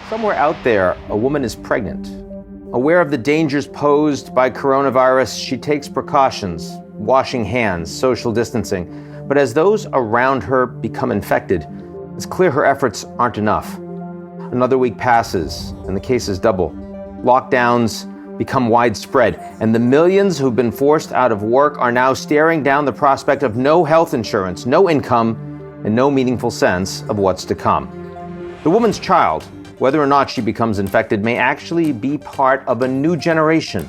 Somewhere out there, a woman is pregnant. Aware of the dangers posed by coronavirus, she takes precautions, washing hands, social distancing. But as those around her become infected, it's clear her efforts aren't enough. Another week passes, and the cases double. Lockdowns become widespread, and the millions who've been forced out of work are now staring down the prospect of no health insurance, no income, and no meaningful sense of what's to come. The woman's child, whether or not she becomes infected, may actually be part of a new generation,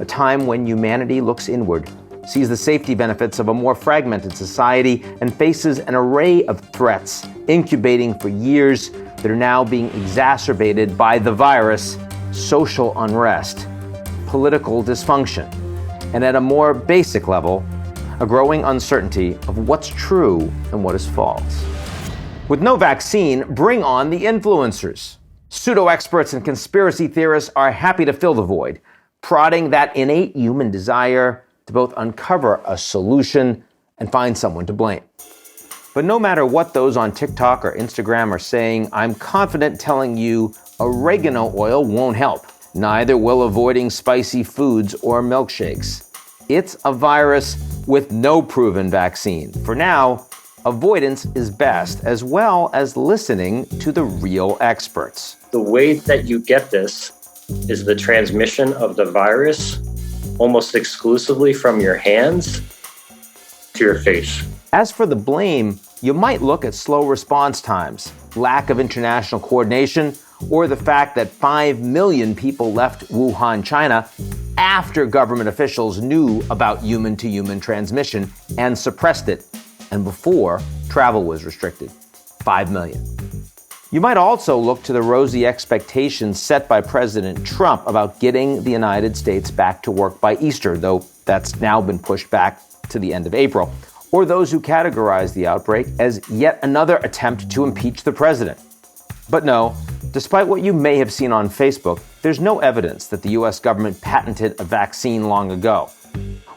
a time when humanity looks inward, sees the safety benefits of a more fragmented society, and faces an array of threats incubating for years that are now being exacerbated by the virus, social unrest, political dysfunction, and at a more basic level, a growing uncertainty of what's true and what is false. With no vaccine, bring on the influencers. Pseudo-experts and conspiracy theorists are happy to fill the void, prodding that innate human desire to both uncover a solution and find someone to blame. But no matter what those on TikTok or Instagram are saying, I'm confident telling you oregano oil won't help. Neither will avoiding spicy foods or milkshakes. It's a virus with no proven vaccine. For now, avoidance is best, as well as listening to the real experts. The way that you get this is the transmission of the virus almost exclusively from your hands to your face. As for the blame, you might look at slow response times, lack of international coordination, or the fact that 5 million people left Wuhan, China, after government officials knew about human-to-human transmission and suppressed it, and before travel was restricted. 5 million. You might also look to the rosy expectations set by President Trump about getting the United States back to work by Easter, though that's now been pushed back to the end of April, or those who categorize the outbreak as yet another attempt to impeach the president. But no, despite what you may have seen on Facebook, there's no evidence that the US government patented a vaccine long ago.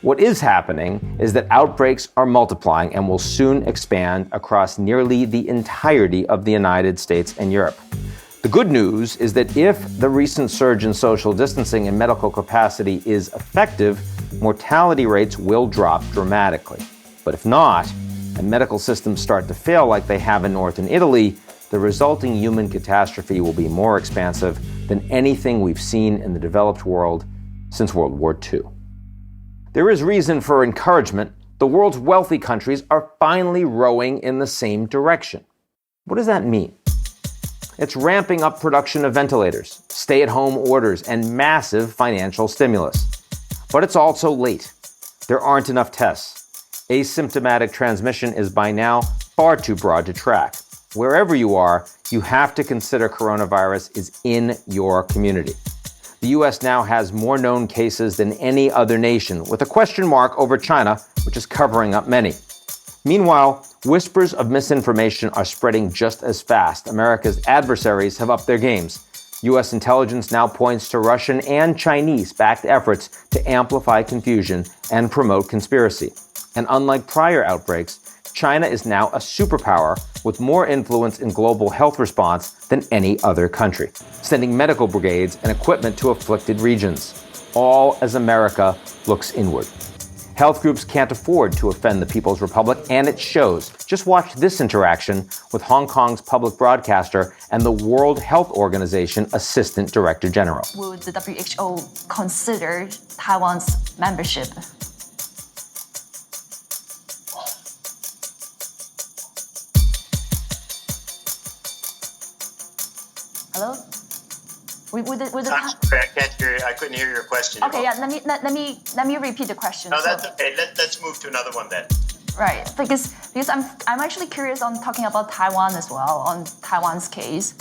What is happening is that outbreaks are multiplying and will soon expand across nearly the entirety of the United States and Europe. The good news is that if the recent surge in social distancing and medical capacity is effective, mortality rates will drop dramatically. But if not, and medical systems start to fail like they have in northern Italy, the resulting human catastrophe will be more expansive than anything we've seen in the developed world since World War II. There is reason for encouragement. The world's wealthy countries are finally rowing in the same direction. What does that mean? It's ramping up production of ventilators, stay-at-home orders, and massive financial stimulus. But it's also late. There aren't enough tests. Asymptomatic transmission is by now far too broad to track. Wherever you are, you have to consider coronavirus is in your community. The U.S. now has more known cases than any other nation, with a question mark over China, which is covering up many. Meanwhile, whispers of misinformation are spreading just as fast. America's adversaries have upped their games. U.S. intelligence now points to Russian and Chinese-backed efforts to amplify confusion and promote conspiracy. And unlike prior outbreaks, China is now a superpower with more influence in global health response than any other country, sending medical brigades and equipment to afflicted regions, all as America looks inward. Health groups can't afford to offend the People's Republic, and it shows. Just watch this interaction with Hong Kong's public broadcaster and the World Health Organization Assistant Director General. Would the WHO consider Taiwan's membership? Hello? I couldn't hear your question. Okay, yeah. Let me repeat the question. No, that's okay. Let's move to another one then. Right, because I'm actually curious on talking about Taiwan as well, on Taiwan's case.